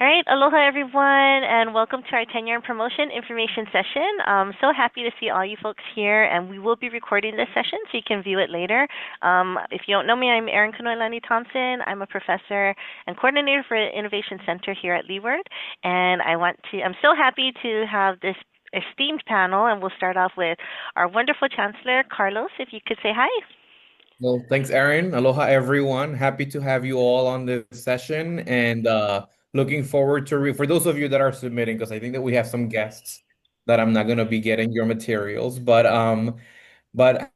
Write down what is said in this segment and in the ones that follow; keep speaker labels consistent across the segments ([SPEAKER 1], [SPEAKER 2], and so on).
[SPEAKER 1] All right, aloha everyone, and welcome to our tenure and promotion information session. So happy to see all you folks here, and we will be recording this session so you can view it later. If you don't know me, I'm Erin Kanoilani Thompson. I'm a professor and coordinator for the Innovation Center here at Leeward, and I'm so happy to have this esteemed panel, and we'll start off with our wonderful Chancellor, Carlos, if you could say hi.
[SPEAKER 2] Well, thanks, Aaron. Aloha, everyone. Happy to have you all on this session and looking forward to for those of you that are submitting, because I think that we have some guests that I'm not going to be getting your materials, but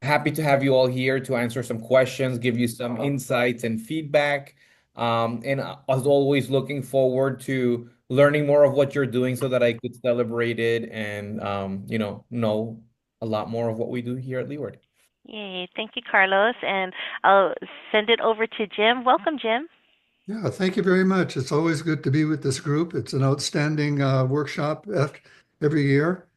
[SPEAKER 2] happy to have you all here to answer some questions, give you some insights and feedback. And as always, looking forward to learning more of what you're doing so that I could celebrate it and know a lot more of what we do here at Leeward.
[SPEAKER 1] Yay, thank you, Carlos, and I'll send it over to Jim. Welcome, Jim.
[SPEAKER 3] Yeah, thank you very much. It's always good to be with this group. It's an outstanding workshop every year.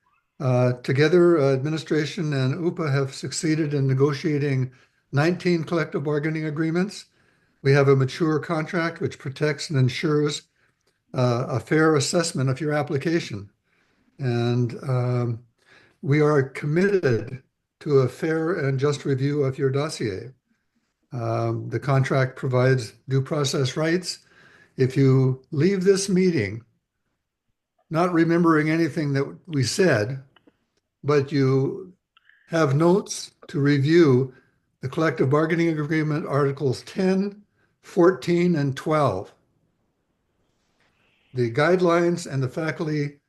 [SPEAKER 3] Together, administration and UPA have succeeded in negotiating 19 collective bargaining agreements. We have a mature contract which protects and ensures a fair assessment of your application. And we are committed to a fair and just review of your dossier. The contract provides due process rights. If you leave this meeting not remembering anything that we said, but you have notes to review the collective bargaining agreement articles 10, 14, and 12, the guidelines and the faculty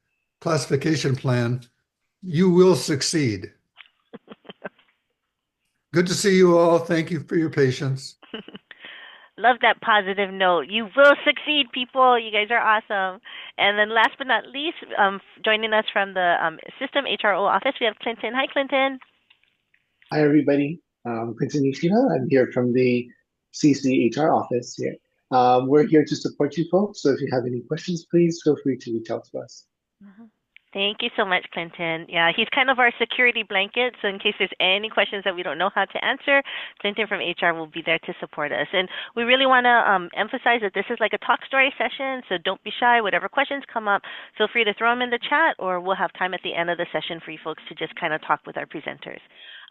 [SPEAKER 3] classification plan, you will succeed. Good to see you all. Thank you for your patience.
[SPEAKER 1] Love that positive note. You will succeed, people. You guys are awesome. And then last but not least, joining us from the System HRO office, we have Clinton. Hi, Clinton.
[SPEAKER 4] Hi, everybody. Clinton Nishida. I'm here from the CCHR office here. We're here to support you folks. So if you have any questions, please feel free to reach out to us.
[SPEAKER 1] Mhm. Thank you so much, Clinton. Yeah, he's kind of our security blanket. So in case there's any questions that we don't know how to answer, Clinton from HR will be there to support us. And we really want to emphasize that this is like a talk story session. So don't be shy. Whatever questions come up, feel free to throw them in the chat, or we'll have time at the end of the session for you folks to just kind of talk with our presenters.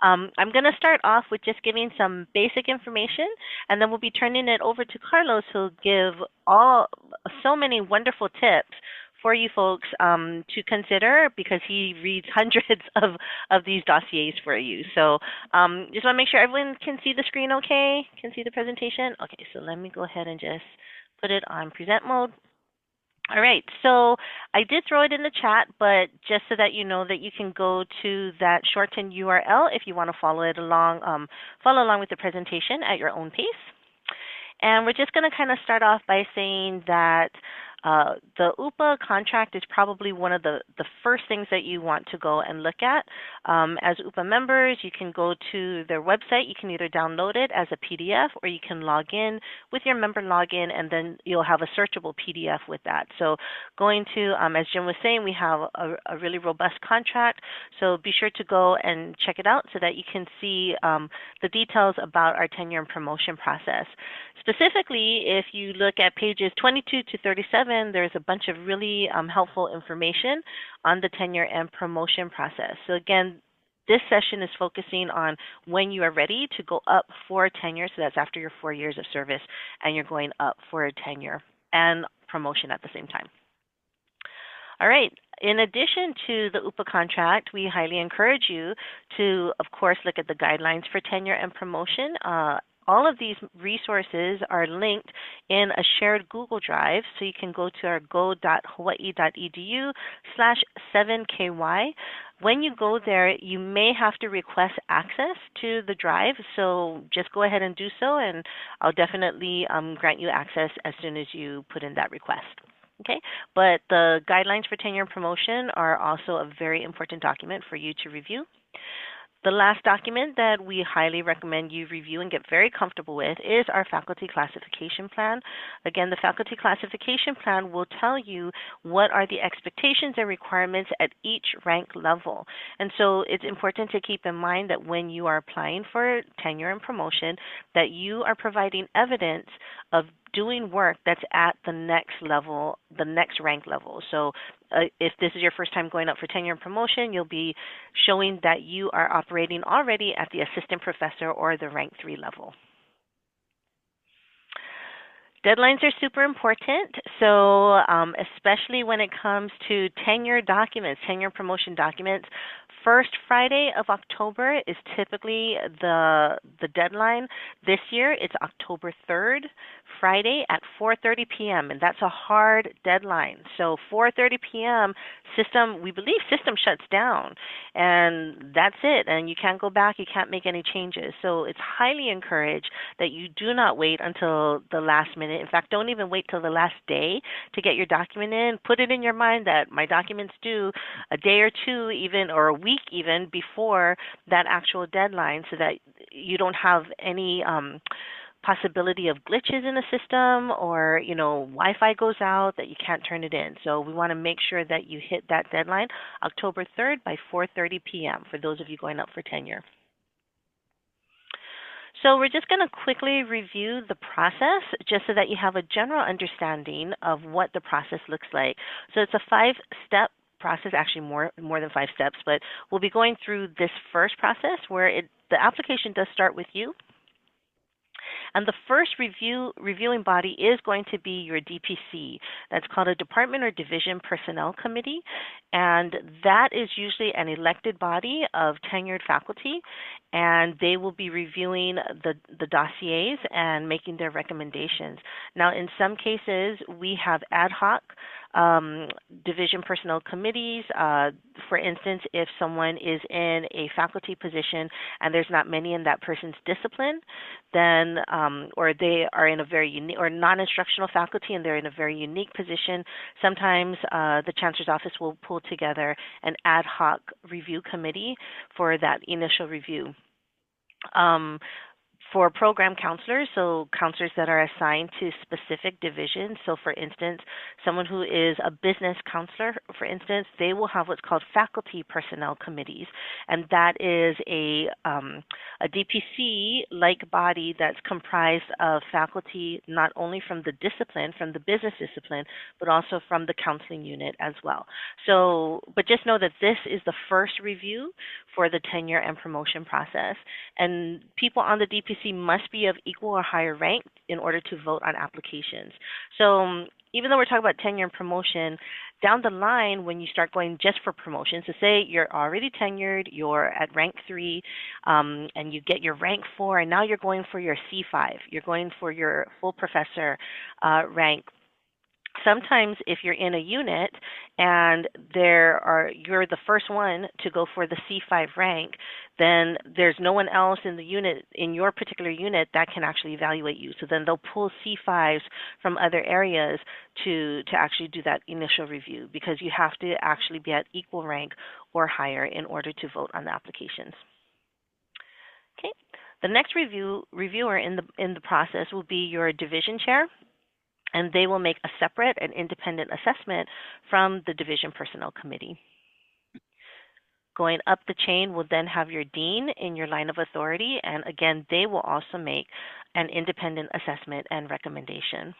[SPEAKER 1] I'm going to start off with just giving some basic information, and then we'll be turning it over to Carlos, who'll give so many wonderful tips for you folks to consider because he reads hundreds of these dossiers for you. So just want to make sure everyone can see the screen okay, can see the presentation. Okay, so let me go ahead and just put it on present mode. All right, so I did throw it in the chat, but just so that you know that you can go to that shortened URL if you want to follow along with the presentation at your own pace. And we're just going to kind of start off by saying that the UPA contract is probably one of the first things that you want to go and look at. As UPA members, you can go to their website. You can either download it as a PDF or you can log in with your member login, and then you'll have a searchable PDF with that. So going to, as Jim was saying, we have a really robust contract. So be sure to go and check it out so that you can see the details about our tenure and promotion process. Specifically, if you look at pages 22 to 37, there's a bunch of really helpful information on the tenure and promotion process. So again, this session is focusing on when you are ready to go up for tenure. So that's after your 4 years of service and you're going up for a tenure and promotion at the same time. All right. In addition to the UPA contract, we highly encourage you to, of course, look at the guidelines for tenure and promotion. All of these resources are linked in a shared Google Drive, so you can go to our go.hawaii.edu/7KY. When you go there, you may have to request access to the drive, so just go ahead and do so, and I'll definitely grant you access as soon as you put in that request. Okay, but the guidelines for tenure and promotion are also a very important document for you to review. The last document that we highly recommend you review and get very comfortable with is our faculty classification plan. Again, the faculty classification plan will tell you what are the expectations and requirements at each rank level. And so it's important to keep in mind that when you are applying for tenure and promotion, that you are providing evidence of doing work that's at the next level, the next rank level. So if this is your first time going up for tenure and promotion, you'll be showing that you are operating already at the assistant professor or the rank 3 level. Deadlines are super important, so especially when it comes to tenure documents, tenure promotion documents. First Friday of October is typically the deadline. This year, it's October 3rd, Friday at 4:30 p.m., and that's a hard deadline. So 4:30 p.m., we believe system shuts down, and that's it, and you can't go back, you can't make any changes. So it's highly encouraged that you do not wait until the last minute. In fact, don't even wait till the last day to get your document in. Put it in your mind that my document's due a day or two even, or a week even before that actual deadline, so that you don't have any possibility of glitches in the system, or Wi-Fi goes out that you can't turn it in. So we want to make sure that you hit that deadline October 3rd by 4:30 p.m. for those of you going up for tenure. So we're just going to quickly review the process just so that you have a general understanding of what the process looks like. So it's a 5-step process, actually more than 5 steps, but we'll be going through this first process where the application does start with you. And the first reviewing body is going to be your DPC. That's called a Department or Division Personnel Committee. And that is usually an elected body of tenured faculty. And they will be reviewing the dossiers and making their recommendations. Now, in some cases, we have ad hoc division personnel committees. For instance, if someone is in a faculty position and there's not many in that person's discipline, then or they are in a very unique or non-instructional faculty and they're in a very unique position, sometimes the Chancellor's Office will pull together an ad hoc review committee for that initial review. For program counselors, so counselors that are assigned to specific divisions. So for instance, someone who is a business counselor, for instance, they will have what's called faculty personnel committees. And that is a DPC-like body that's comprised of faculty not only from the discipline, from the business discipline, but also from the counseling unit as well. So, but just know that this is the first review for the tenure and promotion process. And people on the DPC must be of equal or higher rank in order to vote on applications. So even though we're talking about tenure and promotion, down the line when you start going just for promotion, so say you're already tenured, you're at rank 3, and you get your rank 4, and now you're going for your C5, you're going for your full professor rank. Sometimes if you're in a unit and you're the first one to go for the C5 rank, then there's no one else in the unit, in your particular unit, that can actually evaluate you. So then they'll pull C5s from other areas to actually do that initial review, because you have to actually be at equal rank or higher in order to vote on the applications. Okay. The next reviewer in the process will be your division chair, and they will make a separate and independent assessment from the Division Personnel Committee. Going up the chain will then have your dean in your line of authority, and again, they will also make an independent assessment and recommendation.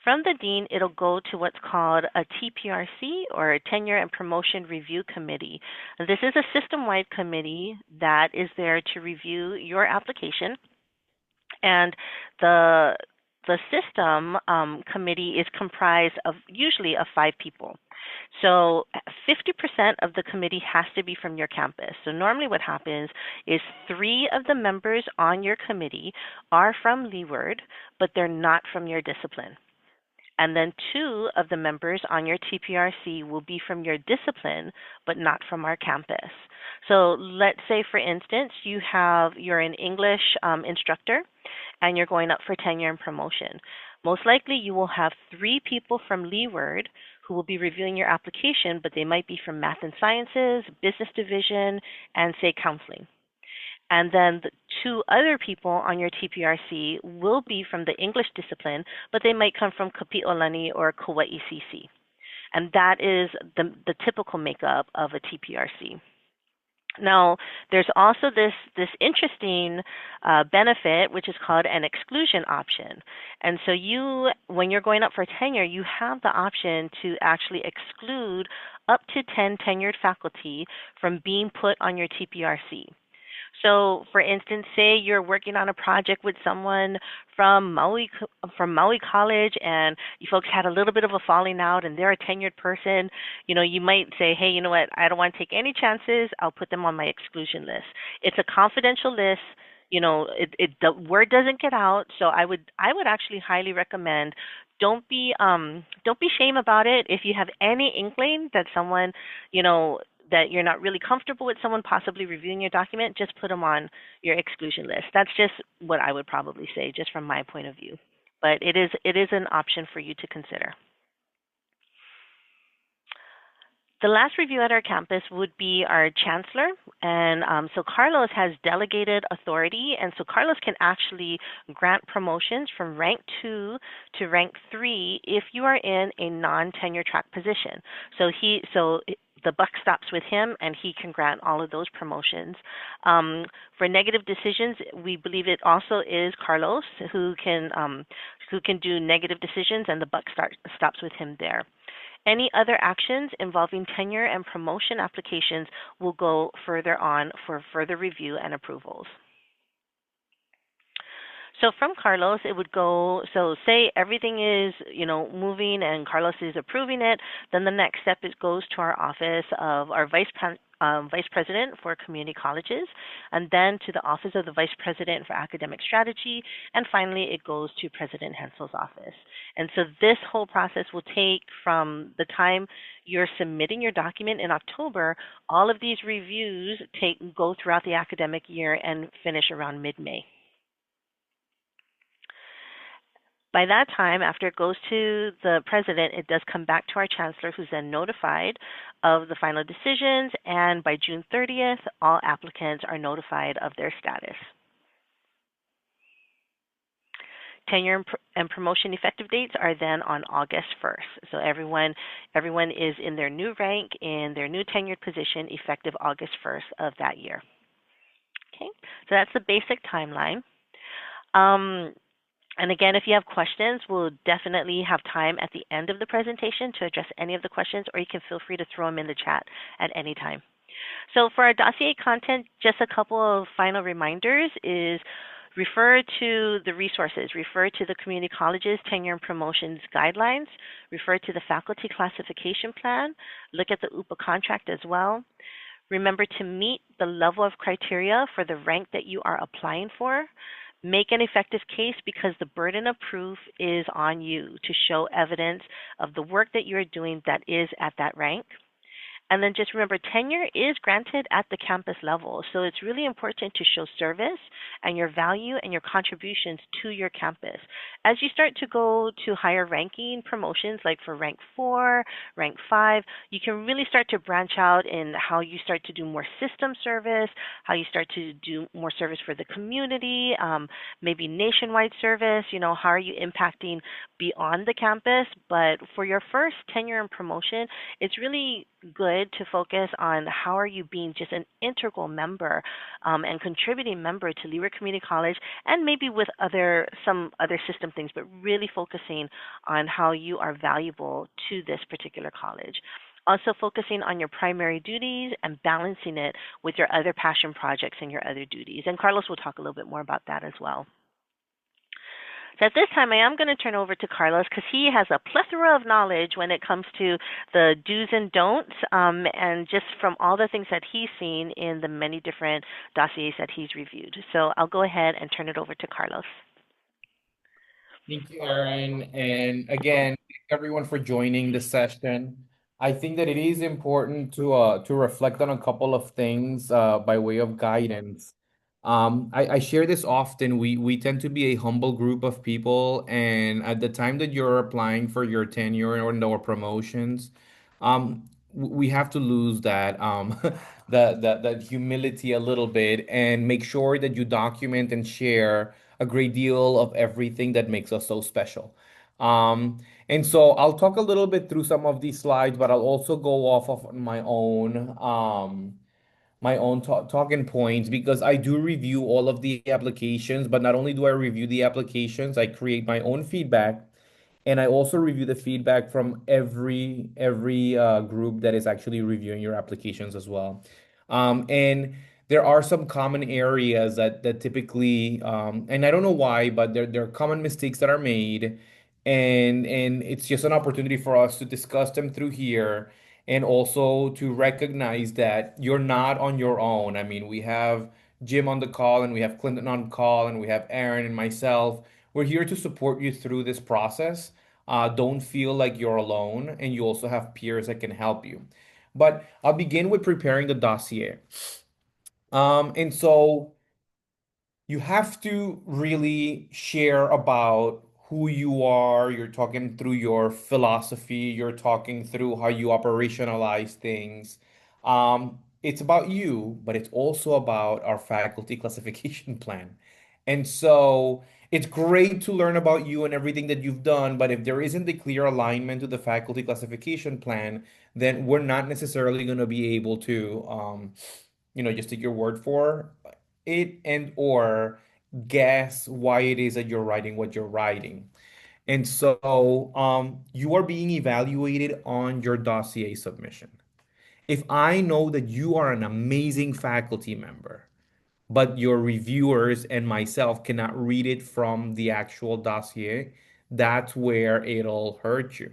[SPEAKER 1] From the dean, it'll go to what's called a TPRC, or a Tenure and Promotion Review Committee. This is a system-wide committee that is there to review your application, and the system committee is comprised of usually of 5 people. So 50% of the committee has to be from your campus. So normally what happens is 3 of the members on your committee are from Leeward, but they're not from your discipline. And then 2 of the members on your TPRC will be from your discipline, but not from our campus. So let's say, for instance, you're an English instructor, and you're going up for tenure and promotion. Most likely you will have 3 people from Leeward who will be reviewing your application, but they might be from Math and Sciences, Business Division, and say counseling. And then the 2 other people on your TPRC will be from the English discipline, but they might come from Kapi'olani or Kauai CC. And that is the typical makeup of a TPRC. Now, there's also this interesting benefit, which is called an exclusion option. And so you, when you're going up for tenure, you have the option to actually exclude up to 10 tenured faculty from being put on your TPRC. So, for instance, say you're working on a project with someone from Maui College, and you folks had a little bit of a falling out, and they're a tenured person. You might say, hey, you know what? I don't want to take any chances. I'll put them on my exclusion list. It's a confidential list. The word doesn't get out. So I would actually highly recommend. Don't be shame about it. If you have any inkling that someone, you know, that you're not really comfortable with someone possibly reviewing your document, just put them on your exclusion list. That's just what I would probably say, just from my point of view. But it is an option for you to consider. The last review at our campus would be our chancellor, and so Carlos has delegated authority, and so Carlos can actually grant promotions from rank 2 to rank 3 if you are in a non-tenure track position. So the buck stops with him, and he can grant all of those promotions. For negative decisions, we believe it also is Carlos who can do negative decisions, and the buck stops with him there. Any other actions involving tenure and promotion applications will go further on for further review and approvals. So from Carlos, it would go, so say everything is, moving and Carlos is approving it, then the next step goes to our office of our Vice President for Community Colleges, and then to the Office of the Vice President for Academic Strategy, and finally it goes to President Hensel's office. And so this whole process will take from the time you're submitting your document in October. All of these reviews go throughout the academic year and finish around mid-May. By that time, after it goes to the president, it does come back to our chancellor, who's then notified of the final decisions, and by June 30th, all applicants are notified of their status. Tenure and promotion effective dates are then on August 1st. So everyone is in their new rank, in their new tenured position, effective August 1st of that year. Okay, so that's the basic timeline. And again, if you have questions, we'll definitely have time at the end of the presentation to address any of the questions, or you can feel free to throw them in the chat at any time. So for our dossier content, just a couple of final reminders is refer to the resources, refer to the community colleges tenure and promotions guidelines, refer to the faculty classification plan, look at the UPA contract as well. Remember to meet the level of criteria for the rank that you are applying for. Make an effective case, because the burden of proof is on you to show evidence of the work that you're doing that is at that rank. And then just remember, tenure is granted at the campus level. So it's really important to show service and your value and your contributions to your campus. As you start to go to higher ranking promotions, like for rank 4, rank 5, you can really start to branch out in how you start to do more system service, how you start to do more service for the community, maybe nationwide service. How are you impacting beyond the campus? But for your first tenure and promotion, it's really good to focus on how are you being just an integral member and contributing member to Leeward Community College, and maybe with some other system things, but really focusing on how you are valuable to this particular college. Also focusing on your primary duties and balancing it with your other passion projects and your other duties. And Carlos will talk a little bit more about that as well. So at this time, I am going to turn over to Carlos, because he has a plethora of knowledge when it comes to the do's and don'ts, and just from all the things that he's seen in the many different dossiers that he's reviewed. So I'll go ahead and turn it over to Carlos.
[SPEAKER 2] Thank you, Erin. And again, everyone for joining the session. I think that it is important to reflect on a couple of things by way of guidance. I share this often. We tend to be a humble group of people, and at the time that you're applying for your tenure or promotions, we have to lose that that humility a little bit, and make sure that you document and share a great deal of everything that makes us so special. And so I'll talk a little bit through some of these slides, but I'll also go off of my own my own talking points because I do review all of the applications, but not only do I review the applications, I create my own feedback, and I also review the feedback from every group that is actually reviewing your applications as well. And there are some common areas that typically, and I don't know why, but there are common mistakes that are made, and it's just an opportunity for us to discuss them through here, and also to recognize that you're not on your own. I mean, we have Jim on the call, and we have Clinton on call, and we have Aaron and myself. We're here to support you through this process. Don't feel like you're alone, and you also have peers that can help you. But I'll begin with preparing the dossier. And so you have to really share about who you are. You're talking through your philosophy, you're talking through how you operationalize things. It's about you, but it's also about our faculty classification plan. And so it's great to learn about you and everything that you've done, but if there isn't a clear alignment to the faculty classification plan, then we're not necessarily going to be able to, just take your word for it and or guess why it is that you're writing what you're writing. And so you are being evaluated on your dossier submission. If I know that you are an amazing faculty member, but your reviewers and myself cannot read it from the actual dossier, that's where it'll hurt you.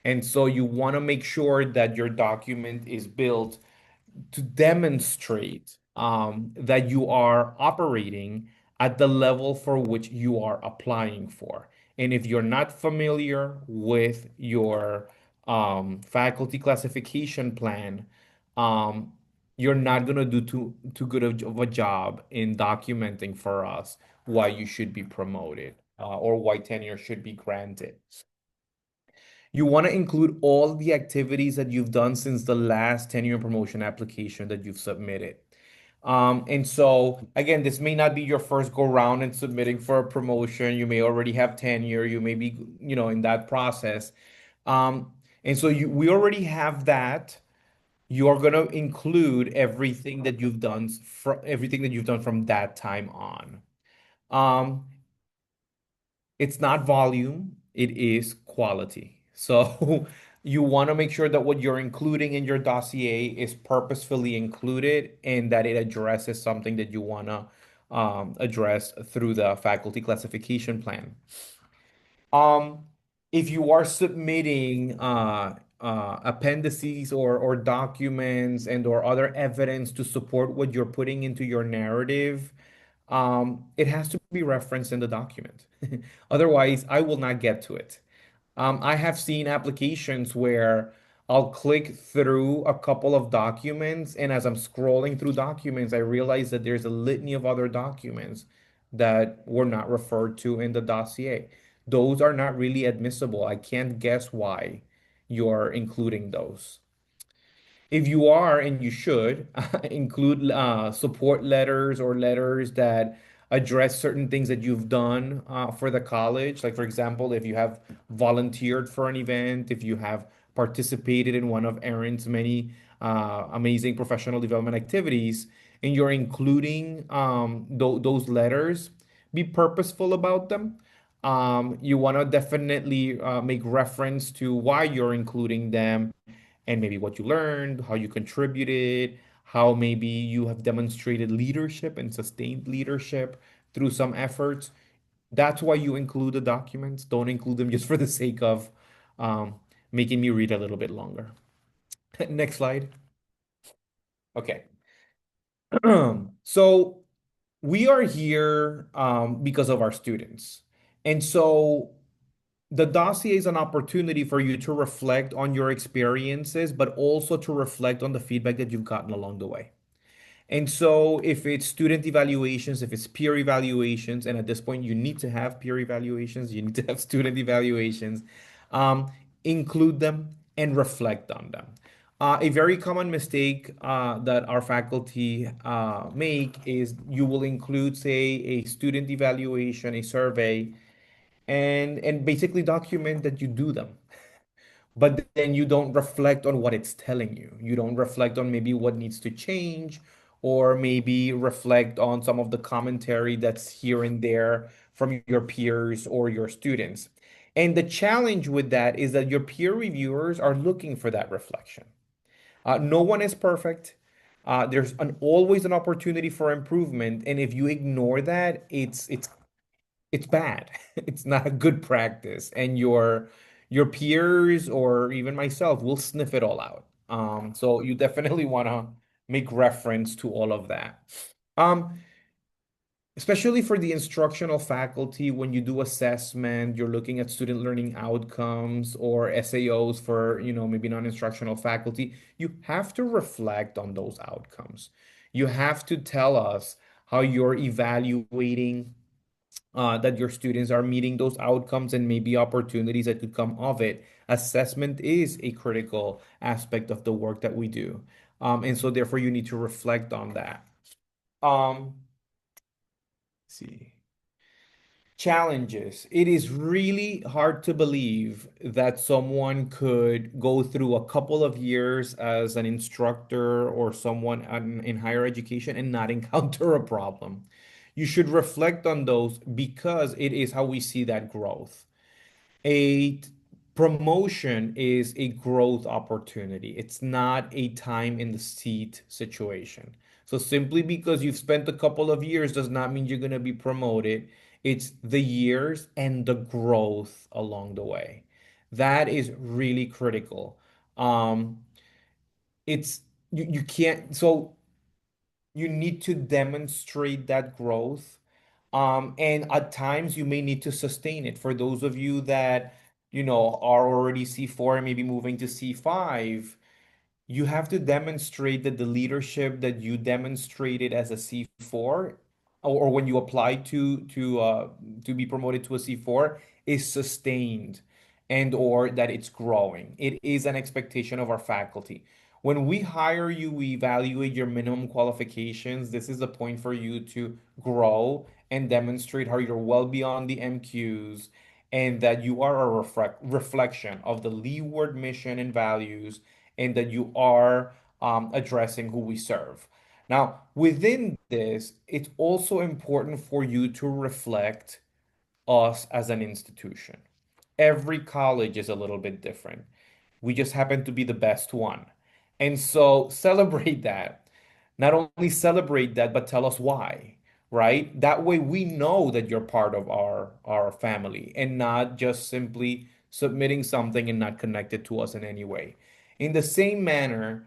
[SPEAKER 2] And so you want to make sure that your document is built to demonstrate that you are operating at the level for which you are applying for. And if you're not familiar with your faculty classification plan, um, you're not going to do too good of a job in documenting for us why you should be promoted or why tenure should be granted. You want to include all the activities that you've done since the last tenure and promotion application that you've submitted. And so, again, this may not be your first go round in submitting for a promotion. You may already have tenure. You may be, in that process. And so we already have that. You're going to include everything that you've done from that time on. Um, it's not volume, it is quality. So you want to make sure that what you're including in your dossier is purposefully included and that it addresses something that you want to address through the faculty classification plan. Um, if you are submitting appendices or documents and or other evidence to support what you're putting into your narrative, it has to be referenced in the document. Otherwise, I will not get to it. I have seen applications where I'll click through a couple of documents, and as I'm scrolling through documents, I realize that there's a litany of other documents that were not referred to in the dossier. Those are not really admissible. I can't guess why you're including those. If you are, and you should, include support letters or letters that address certain things that you've done for the college. Like, for example, if you have volunteered for an event, if you have participated in one of Aaron's many amazing professional development activities, and you're including those letters, be purposeful about them. You want to definitely make reference to why you're including them and maybe what you learned, how you contributed, how maybe you have demonstrated leadership and sustained leadership through some efforts. That's why you include the documents. Don't include them just for the sake of um, making me read a little bit longer. Next slide. Okay. So we are here because of our students. And so the dossier is an opportunity for you to reflect on your experiences, but also to reflect on the feedback that you've gotten along the way. And so, if it's student evaluations, if it's peer evaluations, and at this point you need to have peer evaluations, you need to have student evaluations, um, include them and reflect on them. A very common mistake that our faculty make is you will include, say, a student evaluation, a survey, and basically document that you do them. but then you don't reflect on what it's telling you. You don't reflect on maybe what needs to change, or maybe reflect on some of the commentary that's here and there from your peers or your students. And the challenge with that is that your peer reviewers are looking for that reflection. No one is perfect. There's always an opportunity for improvement, and if you ignore that, it's bad. It's not a good practice, and your peers or even myself will sniff it all out. So you definitely want to make reference to all of that. Um, Especially for the instructional faculty, when you do assessment, you're looking at student learning outcomes or SAOs for, maybe non-instructional faculty, you have to reflect on those outcomes. You have to tell us how you're evaluating that your students are meeting those outcomes and maybe opportunities that could come of it. Assessment is a critical aspect of the work that we do. And so therefore you need to reflect on that. Let's see. Challenges. It is really hard to believe that someone could go through a couple of years as an instructor or someone in higher education and not encounter a problem. You should reflect on those because it is how we see that growth. A promotion is a growth opportunity. It's not a time in the seat situation. So simply because you've spent a couple of years does not mean you're going to be promoted. It's the years and the growth along the way. That is really critical. Um, it's you can't so you need to demonstrate that growth. And at times you may need to sustain it. For those of you that, are already C4 and maybe moving to C5, you have to demonstrate that the leadership that you demonstrated as a C4 or when you apply to be promoted to a C4 is sustained and or that it's growing. It is an expectation of our faculty. When we hire you, we evaluate your minimum qualifications. This is the point for you to grow and demonstrate how you're well beyond the MQs and that you are a reflection of the Leeward mission and values and that you are addressing who we serve. Now, within this, it's also important for you to reflect us as an institution. Every college is a little bit different. We just happen to be the best one. And so celebrate that. Not only celebrate that, but tell us why, right? That way we know that you're part of our family and not just simply submitting something and not connected to us in any way. In the same manner,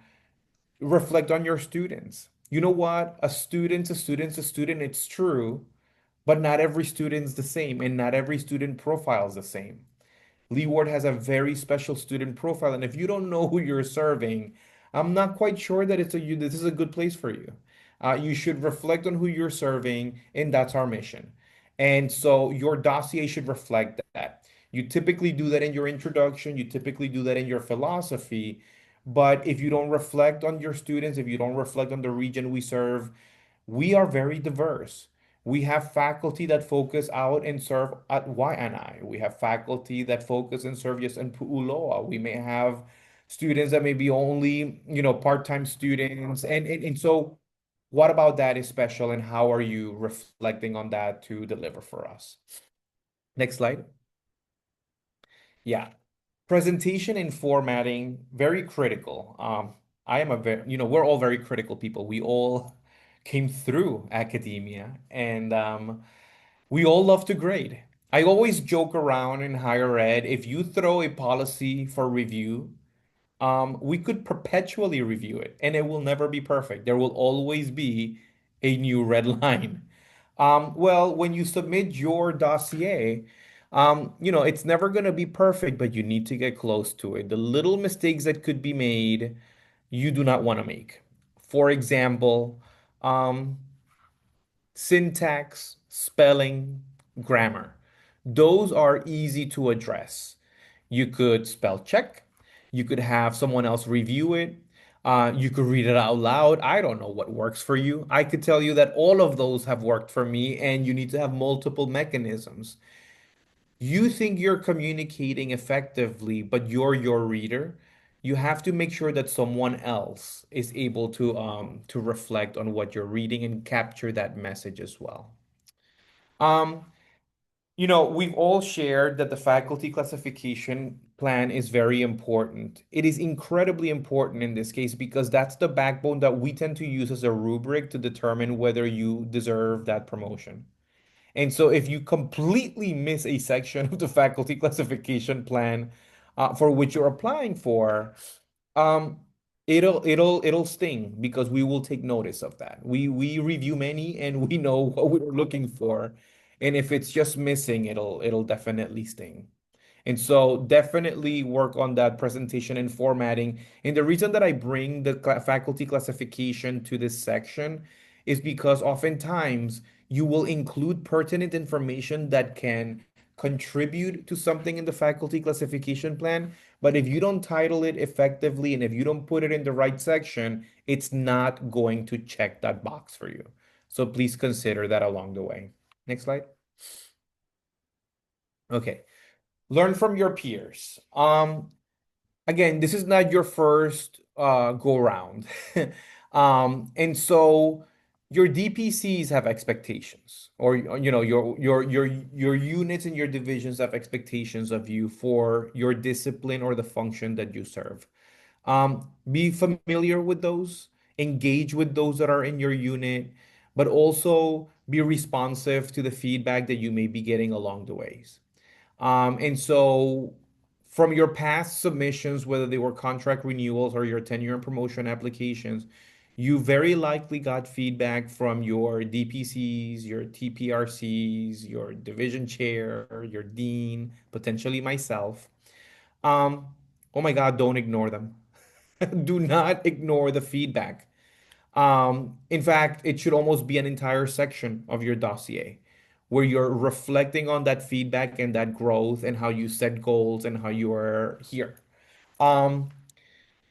[SPEAKER 2] reflect on your students. You know what? A student, it's true, but not every student's the same, and not every student profile is the same. Leeward has a very special student profile, and if you don't know who you're serving, I'm not quite sure that this is a good place for you. You should reflect on who you're serving, and that's our mission. And so your dossier should reflect that. You typically do that in your introduction, you typically do that in your philosophy, but if you don't reflect on your students, if you don't reflect on the region we serve, we are very diverse. We have faculty that focus out and serve at YNI. We have faculty that focus and serve just in Pu'uloa. We may have students that may be only, part-time students. And so what about that is special and how are you reflecting on that to deliver for us? Next slide. Yeah. Presentation and formatting, very critical. I am a very, we're all very critical people. We all came through academia and we all love to grade. I always joke around in higher ed, if you throw a policy for review, we could perpetually review it and it will never be perfect. There will always be a new red line. Well, when you submit your dossier, it's never going to be perfect, but you need to get close to it. The little mistakes that could be made, you do not want to make. For example, um, syntax, spelling, grammar. Those are easy to address. You could spell check. You could have someone else review it. You could read it out loud. I don't know what works for you. I could tell you that all of those have worked for me, and you need to have multiple mechanisms. you think you're communicating effectively, but you're your reader, you have to make sure that someone else is able to reflect on what you're reading and capture that message as well. Um, we've all shared that the faculty classification plan is very important. It is incredibly important in this case because that's the backbone that we tend to use as a rubric to determine whether you deserve that promotion. And so if you completely miss a section of the faculty classification plan for which you're applying for, um, it'll sting because we will take notice of that. We review many and we know what we're looking for. And if it's just missing, it'll definitely sting. And so definitely work on that presentation and formatting. And the reason that I bring the faculty classification to this section is because oftentimes you will include pertinent information that can contribute to something in the faculty classification plan. But if you don't title it effectively and if you don't put it in the right section, it's not going to check that box for you. So please consider that along the way. Next slide. Okay. Learn from your peers. Again, this is not your first go round. And so your DPCs have expectations, or your units and your divisions have expectations of you for your discipline or the function that you serve. Be familiar with those, engage with those that are in your unit, but also be responsive to the feedback that you may be getting along the ways. And so from your past submissions, whether they were contract renewals or your tenure and promotion applications, you very likely got feedback from your DPCs, your TPRCs, your division chair, your dean, potentially myself. Um, oh my God, don't ignore them. Do not ignore the feedback. In fact, it should almost be an entire section of your dossier where you're reflecting on that feedback and that growth and how you set goals and how you are here. Um,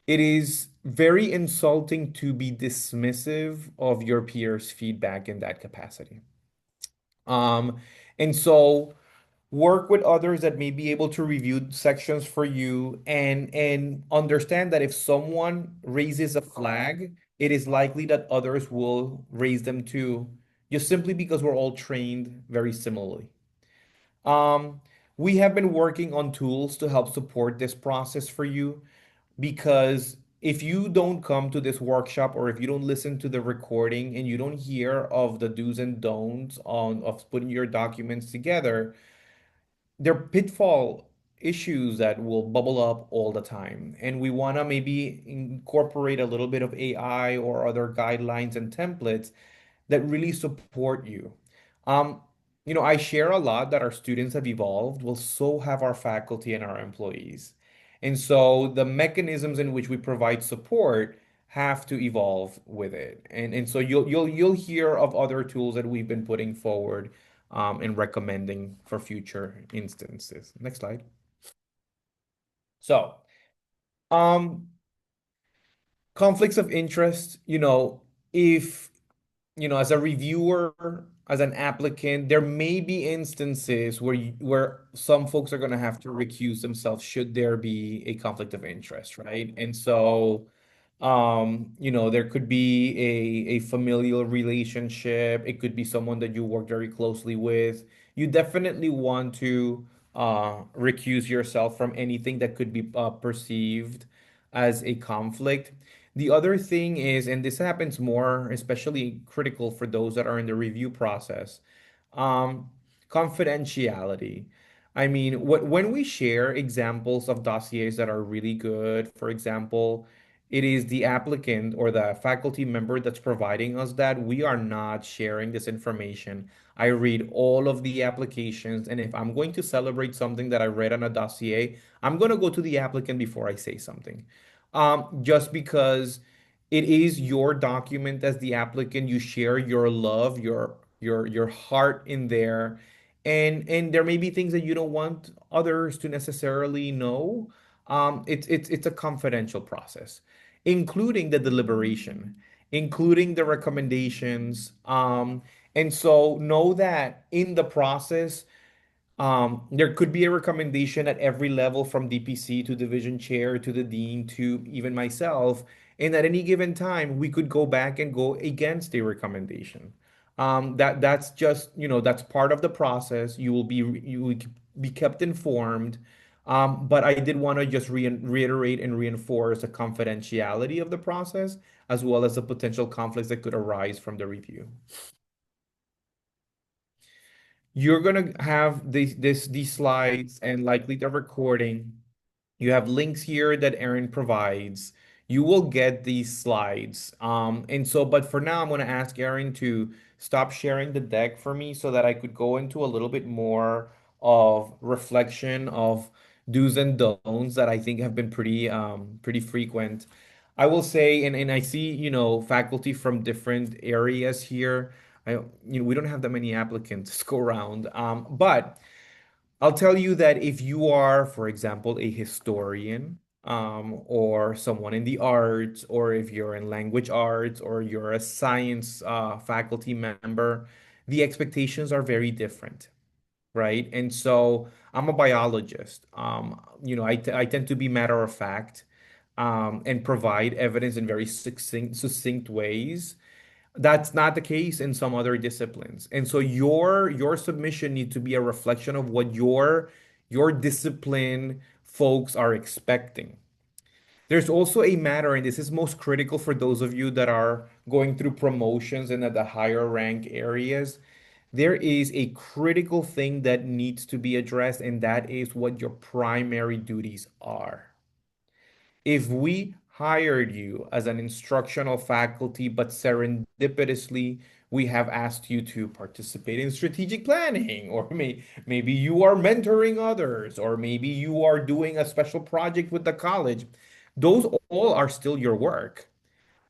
[SPEAKER 2] it is very insulting to be dismissive of your peers' feedback in that capacity. Um, and so work with others that may be able to review sections for you and understand that if someone raises a flag, it is likely that others will raise them too, just simply because we're all trained very similarly. Um, we have been working on tools to help support this process for you because if you don't come to this workshop or if you don't listen to the recording and you don't hear of the do's and don'ts on of putting your documents together, there are pitfall issues that will bubble up all the time. And we want to maybe incorporate a little bit of AI or other guidelines and templates that really support you. Um, I share a lot that our students have evolved. Well, so have our faculty and our employees. And so the mechanisms in which we provide support have to evolve with it. And so you'll hear of other tools that we've been putting forward and recommending for future instances. Next slide. So, um, conflicts of interest, if as a reviewer, as an applicant, there may be instances where some folks are going to have to recuse themselves should there be a conflict of interest, right? And so, there could be a familial relationship. It could be someone that you work very closely with. You definitely want to recuse yourself from anything that could be perceived as a conflict. The other thing is, and this happens more, especially critical for those that are in the review process, um, confidentiality. I mean, when we share examples of dossiers that are really good, for example, it is the applicant or the faculty member that's providing us that. We are not sharing this information. I read all of the applications, and if I'm going to celebrate something that I read on a dossier, I'm going to go to the applicant before I say something. Just because it is your document as the applicant, you share your love, your heart in there, and there may be things that you don't want others to necessarily know. It's a confidential process, including the deliberation, including the recommendations. And so know that in the process, There could be a recommendation at every level from DPC to division chair to the dean to even myself. And at any given time, we could go back and go against a recommendation. That's just, that's part of the process. You will be kept informed. But I did want to just reiterate and reinforce the confidentiality of the process, as well as the potential conflicts that could arise from the review. You're gonna have these slides and likely the recording. You have links here that Aaron provides. You will get these slides. But for now, I'm gonna ask Aaron to stop sharing the deck for me so that I could go into a little bit more of reflection of do's and don'ts that I think have been pretty frequent. I will say, and I see, faculty from different areas here. We don't have that many applicants go around. But I'll tell you that if you are, for example, a historian, or someone in the arts, or if you're in language arts, or you're a science faculty member, the expectations are very different, right? And so I'm a biologist. I tend to be matter of fact, and provide evidence in very succinct ways. That's not the case in some other disciplines. And so your submission needs to be a reflection of what your discipline folks are expecting. There's also a matter, and this is most critical for those of you that are going through promotions and at the higher rank areas. There is a critical thing that needs to be addressed, and that is what your primary duties are. If we hired you as an instructional faculty, but serendipitously we have asked you to participate in strategic planning, or maybe you are mentoring others, or maybe you are doing a special project with the college, those all are still your work,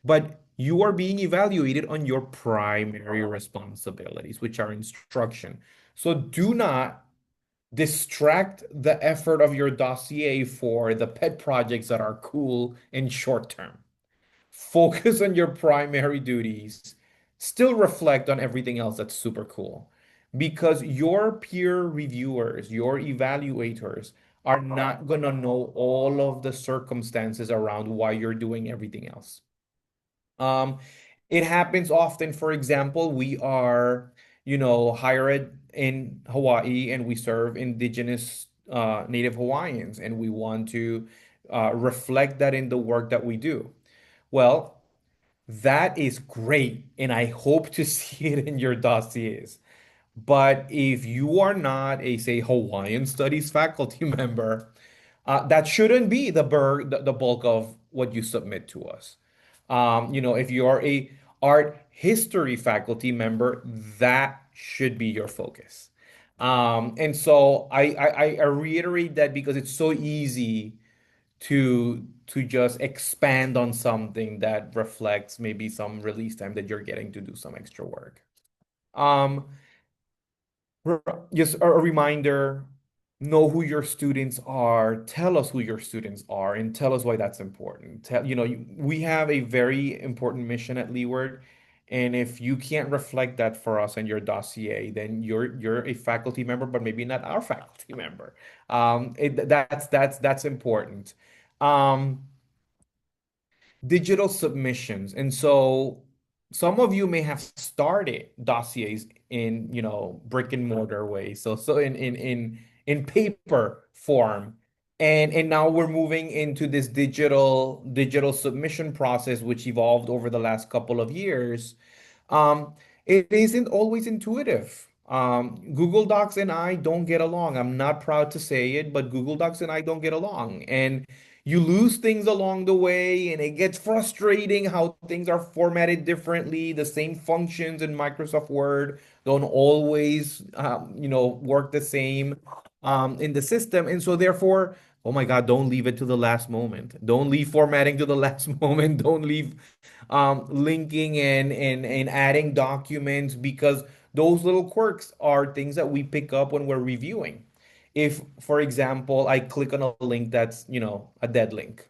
[SPEAKER 2] but you are being evaluated on your primary responsibilities, which are instruction. So do not distract the effort of your dossier for the pet projects that are cool and short term. Focus on your primary duties. Still reflect on everything else that's super cool. Because your peer reviewers, your evaluators, are not going to know all of the circumstances around why you're doing everything else. Um, it happens often. For example, we are, hired in Hawaii and we serve indigenous Native Hawaiians, and we want to reflect that in the work that we do. Well, that is great, and I hope to see it in your dossiers. But if you are not a, say, Hawaiian studies faculty member, that shouldn't be the bulk of what you submit to us. If you are a art history faculty member, that should be your focus. And so I reiterate that because it's so easy to just expand on something that reflects maybe some release time that you're getting to do some extra work. Um, Re- Just a reminder, know who your students are, tell us who your students are, and tell us why that's important. We have a very important mission at Leeward, and if you can't reflect that for us in your dossier, then you're a faculty member, but maybe not our faculty member. That's important. Um, Digital submissions. And so some of you may have started dossiers in, brick and mortar way. So in paper form. And now we're moving into this digital submission process, which evolved over the last couple of years. um, it isn't always intuitive. Google Docs and I don't get along. I'm not proud to say it, but Google Docs and I don't get along. And you lose things along the way, and it gets frustrating how things are formatted differently. The same functions in Microsoft Word don't always, work the same in the system. And so, therefore, oh my God, don't leave it to the last moment. Don't leave formatting to the last moment. Don't leave linking and adding documents, because those little quirks are things that we pick up when we're reviewing. If, for example, I click on a link that's, a dead link,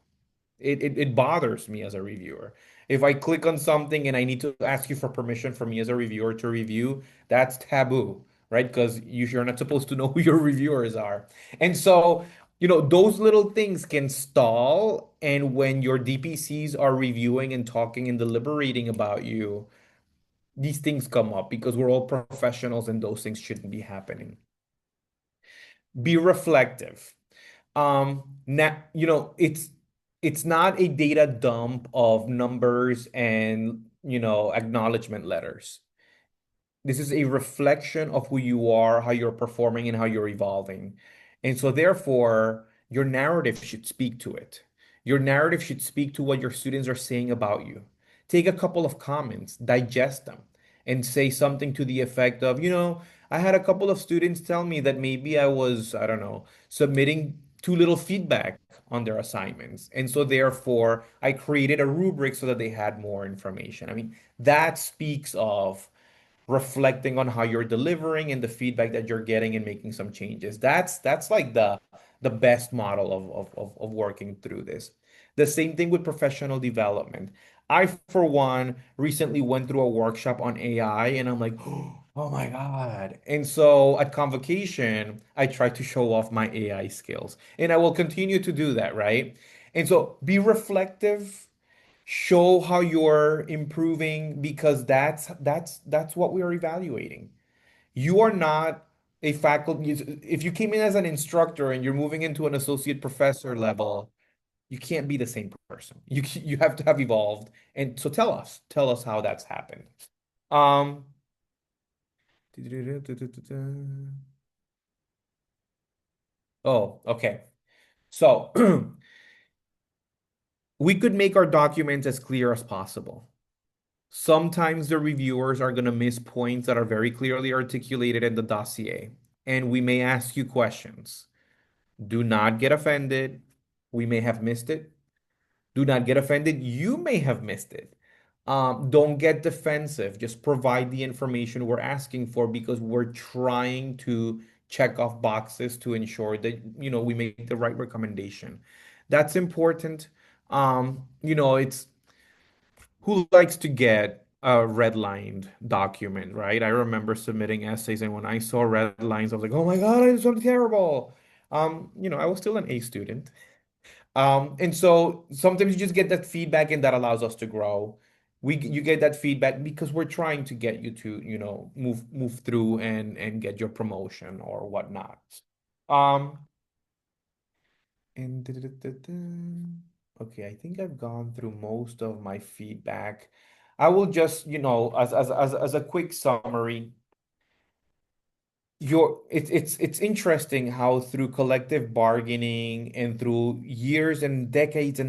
[SPEAKER 2] it bothers me as a reviewer. If I click on something and I need to ask you for permission for me as a reviewer to review, that's taboo. right? Because you're not supposed to know who your reviewers are. And so, those little things can stall. And when your DPCs are reviewing and talking and deliberating about you, these things come up because we're all professionals and those things shouldn't be happening. Be reflective. Now, it's not a data dump of numbers and, acknowledgement letters. This is a reflection of who you are, how you're performing, and how you're evolving. And so, therefore, your narrative should speak to it. Your narrative should speak to what your students are saying about you. Take a couple of comments, digest them, and say something to the effect of, I had a couple of students tell me that maybe I was, I don't know, submitting too little feedback on their assignments. And so, therefore, I created a rubric so that they had more information. I mean, that speaks of reflecting on how you're delivering and the feedback that you're getting and making some changes. That's like the best model of working through this. The same thing with professional development. I, for one, recently went through a workshop on AI and I'm like, oh my God. And so at convocation, I tried to show off my AI skills. And I will continue to do that, right? And so be reflective, show how you're improving because that's what we are evaluating. You are not a faculty. If you came in as an instructor and you're moving into an associate professor level, you can't be the same person. You have to have evolved. And so tell us how that's happened. Um, oh, okay. So we could make our documents as clear as possible. Sometimes the reviewers are going to miss points that are very clearly articulated in the dossier, and we may ask you questions. Do not get offended. We may have missed it. Do not get offended. You may have missed it. Don't get defensive. Just provide the information we're asking for because we're trying to check off boxes to ensure that we make the right recommendation. That's important. It's who likes to get a redlined document, right? I remember submitting essays, and when I saw red lines, I was like, "Oh my God, I did something terrible." I was still an A student, and so sometimes you just get that feedback, and that allows us to grow. You get that feedback because we're trying to get you to, move through and get your promotion or whatnot. Um, and okay, I think I've gone through most of my feedback. I will just, as a quick summary, it's interesting how through collective bargaining and through years and decades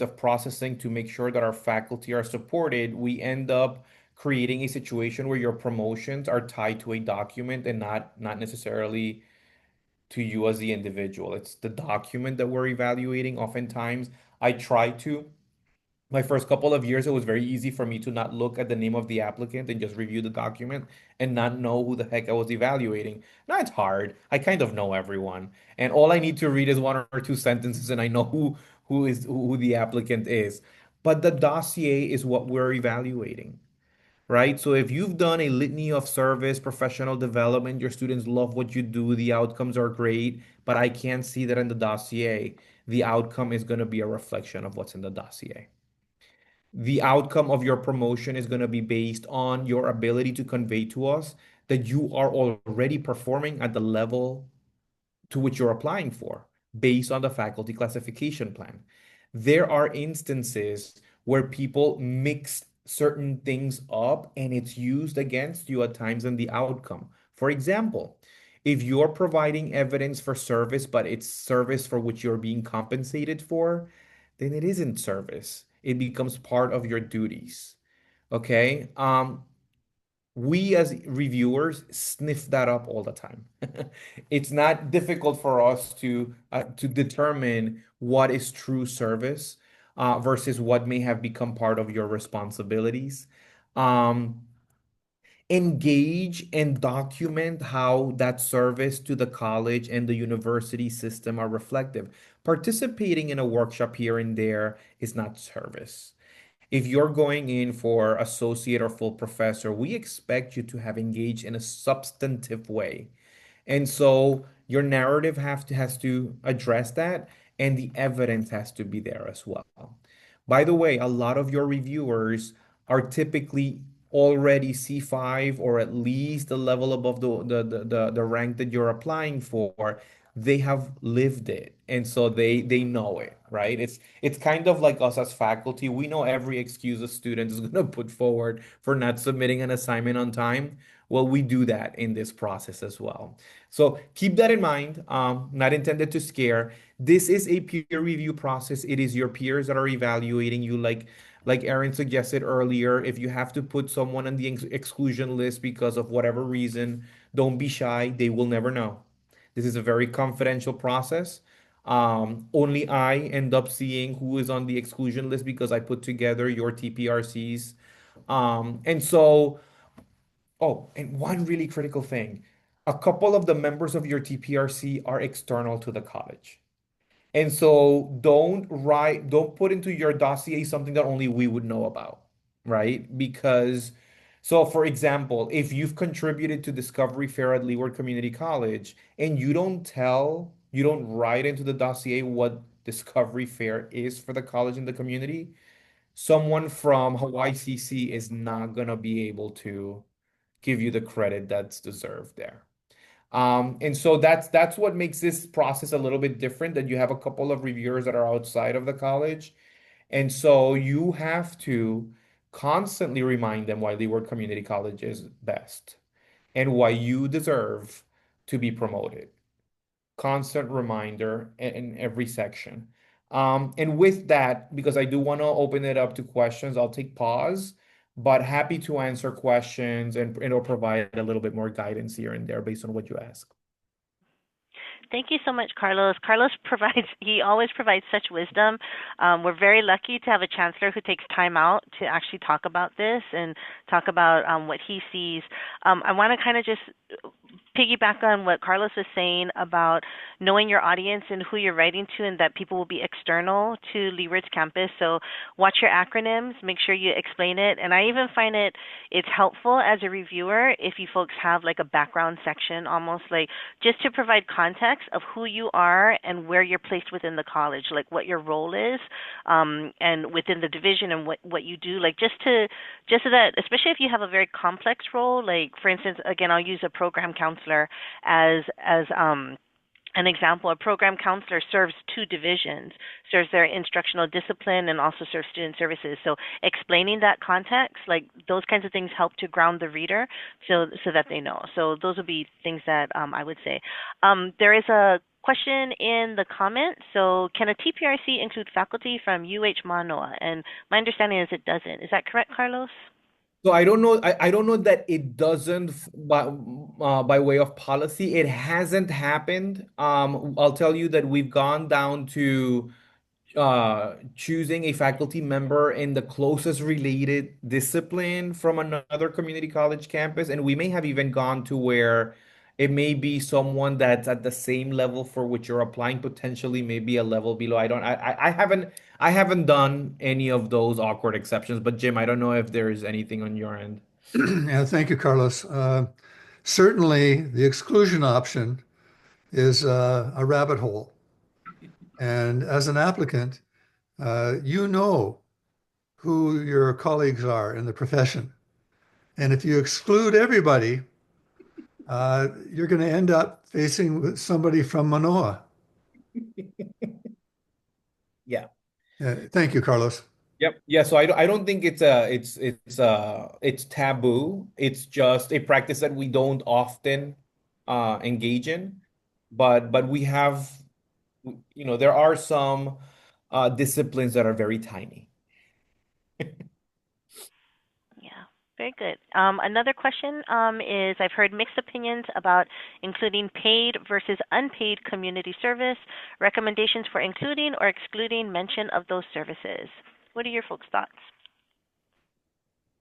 [SPEAKER 2] of processing to make sure that our faculty are supported, we end up creating a situation where your promotions are tied to a document and not necessarily to you as the individual. It's the document that we're evaluating. Oftentimes, I try to. My first couple of years, it was very easy for me to not look at the name of the applicant and just review the document and not know who the heck I was evaluating. Now it's hard. I kind of know everyone, and all I need to read is one or two sentences, and I know who the applicant is. But the dossier is what we're evaluating, right? So if you've done a litany of service, professional development, your students love what you do, the outcomes are great, but I can't see that in the dossier. The outcome is going to be a reflection of what's in the dossier. The outcome of your promotion is going to be based on your ability to convey to us that you are already performing at the level to which you're applying for based on the faculty classification plan. There are instances where people mix certain things up and it's used against you at times in the outcome. For example, if you're providing evidence for service, but it's service for which you're being compensated for, then it isn't service. It becomes part of your duties. Okay. We as reviewers sniff that up all the time. It's not difficult for us to determine what is true service versus what may have become part of your responsibilities. Um, Engage and document how that service to the college and the university system are reflective. Participating in a workshop here and there is not service. If you're going in for associate or full professor, we expect you to have engaged in a substantive way. And so your narrative has to address that, and the evidence has to be there as well. By the way, a lot of your reviewers are typically already C5 or at least a level above the rank that you're applying for. They have lived it, and so they know it, right? It's kind of like us as faculty. We know every excuse a student is going to put forward for not submitting an assignment on time. Well, we do that in this process as well. So keep that in mind. Not intended to scare. This is a peer review process. It is your peers that are evaluating you, like Aaron suggested earlier. If you have to put someone on the exclusion list because of whatever reason, don't be shy. They will never know. This is a very confidential process. Only I end up seeing who is on the exclusion list because I put together your TPRCs. And so Oh, and one really critical thing. A couple of the members of your TPRC are external to the college. And so don't put into your dossier something that only we would know about, right? Because, so for example, if you've contributed to Discovery Fair at Leeward Community College and you don't write into the dossier what Discovery Fair is for the college and the community, someone from Hawaii CC is not going to be able to give you the credit that's deserved there. And so that's what makes this process a little bit different, that you have a couple of reviewers that are outside of the college. And so you have to constantly remind them why Leeward Community College is best and why you deserve to be promoted. Constant reminder in every section. And with that, because I do want to open it up to questions, I'll take pause, but happy to answer questions and it'll provide a little bit more guidance here and there based on what you ask.
[SPEAKER 1] Thank you so much, Carlos. Carlos he always provides such wisdom. We're very lucky to have a chancellor who takes time out to actually talk about this and talk about what he sees. I want to kind of just piggyback on what Carlos was saying about knowing your audience and who you're writing to, and that people will be external to Leeward's campus. So watch your acronyms, make sure you explain it. And I even find it's helpful as a reviewer if you folks have like a background section, almost like just to provide context of who you are and where you're placed within the college, like what your role is, and within the division and what you do, like just so that, especially if you have a very complex role, like for instance, again, I'll use a program counselor as an example. A program counselor serves two divisions, serves their instructional discipline and also serves student services. So explaining that context, like those kinds of things help to ground the reader so that they know. So those would be things that I would say. There is a question in the comments. So can a TPRC include faculty from UH Manoa? And my understanding is it doesn't. Is that correct, Carlos?
[SPEAKER 2] So I don't know. I don't know that it doesn't by way of policy. It hasn't happened. I'll tell you that we've gone down to choosing a faculty member in the closest related discipline from another community college campus, and we may have even gone to where it may be someone that's at the same level for which you're applying, potentially maybe a level below. I haven't done any of those awkward exceptions, but Jim, I don't know if there is anything on your end.
[SPEAKER 3] Yeah, thank you, Carlos. Certainly, the exclusion option is a rabbit hole. And as an applicant, you know who your colleagues are in the profession. And if you exclude everybody, you're going to end up facing somebody from Manoa.
[SPEAKER 2] Yeah.
[SPEAKER 3] Thank you, Carlos.
[SPEAKER 2] Yep. Yeah. So I don't think it's taboo. It's just a practice that we don't often engage in, but we have, there are some disciplines that are very tiny.
[SPEAKER 1] Yeah, very good. Another question is I've heard mixed opinions about including paid versus unpaid community service, recommendations for including or excluding mention of those services. What are your folks' thoughts?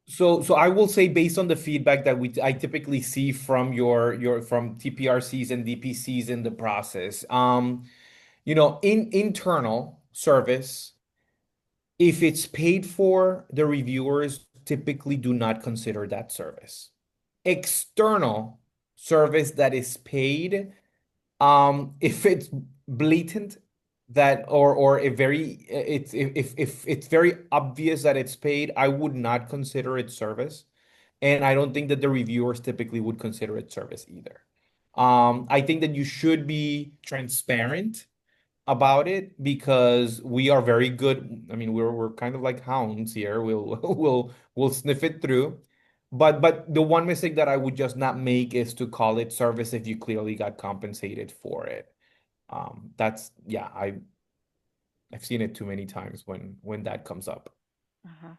[SPEAKER 2] So I will say, based on the feedback that I typically see from your from TPRCs and DPCs in the process, in internal service, If it's paid for, the reviewers typically do not consider that service. External service that is paid, if it's blatant that or a very it's if it's very obvious that it's paid, I would not consider it service. And I don't think that the reviewers typically would consider it service either. I think that you should be transparent about it because we are very good. I mean, we're kind of like hounds here. We'll we'll sniff it through. But the one mistake that I would just not make is to call it service if you clearly got compensated for it. That's yeah, I've seen it too many times when that comes up.
[SPEAKER 1] Mhm.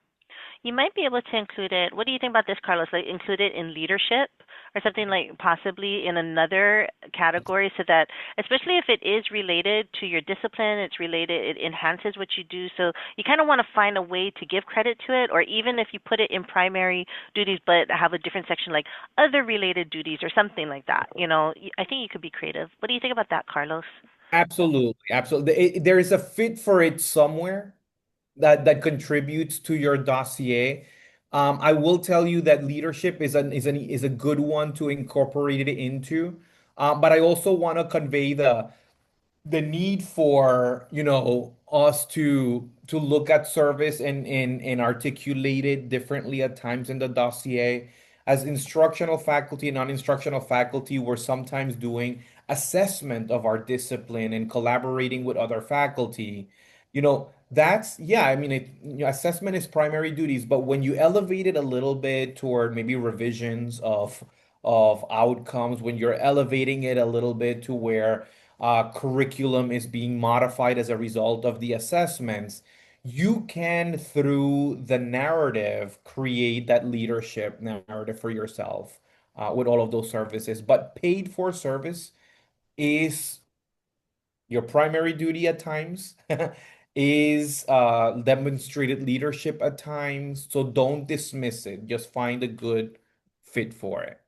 [SPEAKER 1] You might be able to include it. What do you think about this, Carlos? Like include it in leadership or something, like possibly in another category, so that especially if it is related to your discipline, it's related, it enhances what you do. So you kind of want to find a way to give credit to it, or even if you put it in primary duties but have a different section like other related duties or something like that. I think you could be creative. What do you think about that, Carlos?
[SPEAKER 2] Absolutely, absolutely. There is a fit for it somewhere that contributes to your dossier. I will tell you that leadership is a good one to incorporate it into. But I also want to convey the need for, us to look at service and articulate it differently at times in the dossier. As instructional faculty and non-instructional faculty, we're sometimes doing assessment of our discipline and collaborating with other faculty. That's, yeah, I mean, assessment is primary duties, but when you elevate it a little bit toward maybe revisions of outcomes, when you're elevating it a little bit to where curriculum is being modified as a result of the assessments, you can, through the narrative, create that leadership narrative for yourself with all of those services. But paid for service is your primary duty at times, is demonstrated leadership at times. So don't dismiss it. Just find a good fit for it.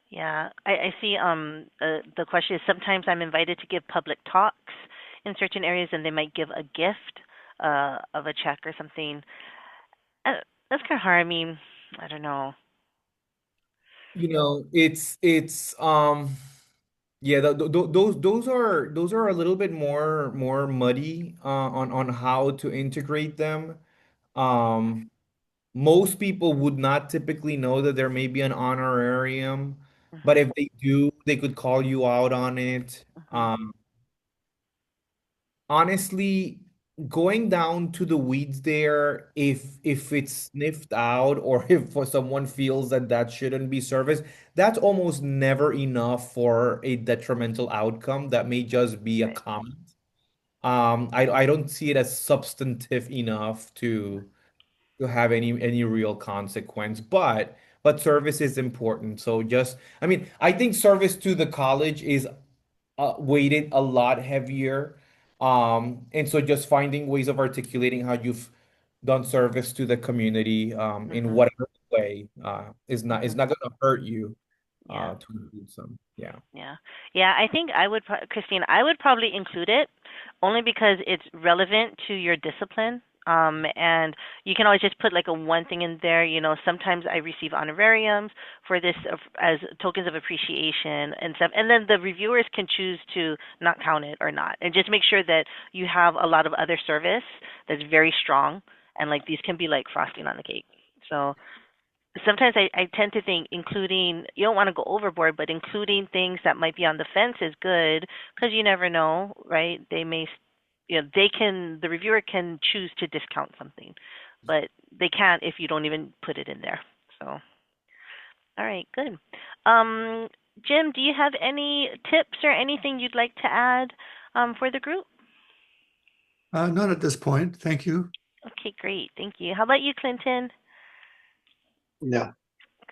[SPEAKER 1] Yeah, I see. The question is sometimes I'm invited to give public talks in certain areas, and they might give a gift of a check or something. Uh, that's kind of hard. I mean, I don't know.
[SPEAKER 2] It's yeah, those are a little bit more muddy on how to integrate them. Um, Most people would not typically know that there may be an honorarium, but
[SPEAKER 1] Mhm.
[SPEAKER 2] if they do, they could call you out on it.
[SPEAKER 1] Mhm.
[SPEAKER 2] Honestly, going down to the weeds there, if it's sniffed out or if for someone feels that that shouldn't be service, that's almost never enough for a detrimental outcome. That may just be a
[SPEAKER 1] Right.
[SPEAKER 2] comment. I don't see it as substantive enough to have any real consequence, but service is important. So just, I mean, I think service to the college is weighted a lot heavier. And so just finding ways of articulating how you've done service to the community in
[SPEAKER 1] Mhm.
[SPEAKER 2] whatever way is
[SPEAKER 1] Mhm.
[SPEAKER 2] not going to hurt you
[SPEAKER 1] Yeah.
[SPEAKER 2] to include some. Yeah.
[SPEAKER 1] Yeah. Yeah, I think Christine, I would probably include it only because it's relevant to your discipline. And you can always just put like a one thing in there. Sometimes I receive honorariums for this as tokens of appreciation and stuff. And then the reviewers can choose to not count it or not. And just make sure that you have a lot of other service that's very strong. And like these can be like frosting on the cake. So sometimes I tend to think including, you don't want to go overboard, but including things that might be on the fence is good because you never know, right? The reviewer can choose to discount something, but they can't if you don't even put it in there. So, all right, good. Um, Jim, do you have any tips or anything you'd like to add for the group?
[SPEAKER 3] Not at this point. Thank you.
[SPEAKER 1] Okay, great. Thank you. How about you, Clinton?
[SPEAKER 4] No.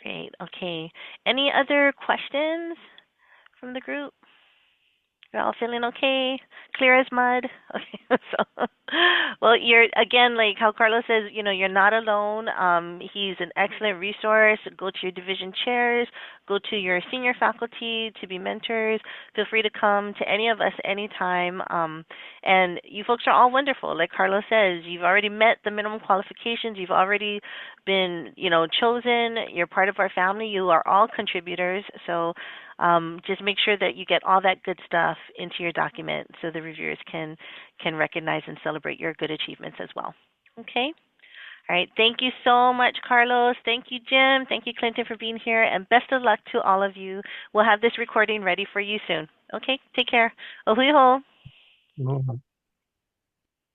[SPEAKER 1] Great. Okay. Any other questions from the group? You're all feeling okay? Clear as mud? Okay. So, well, you're again, like how Carlos says, you're not alone. He's an excellent resource. Go to your division chairs, go to your senior faculty to be mentors. Feel free to come to any of us anytime. And you folks are all wonderful. Like Carlos says, you've already met the minimum qualifications. You've already been, chosen. You're part of our family. You are all contributors. So just make sure that you get all that good stuff into your document so the reviewers can recognize and celebrate your good achievements as well. Okay? All right. Thank you so much, Carlos. Thank you, Jim. Thank you, Clinton, for being here. And best of luck to all of you. We'll have this recording ready for you soon. Okay? Take care. Ohui ho.
[SPEAKER 3] Aloha.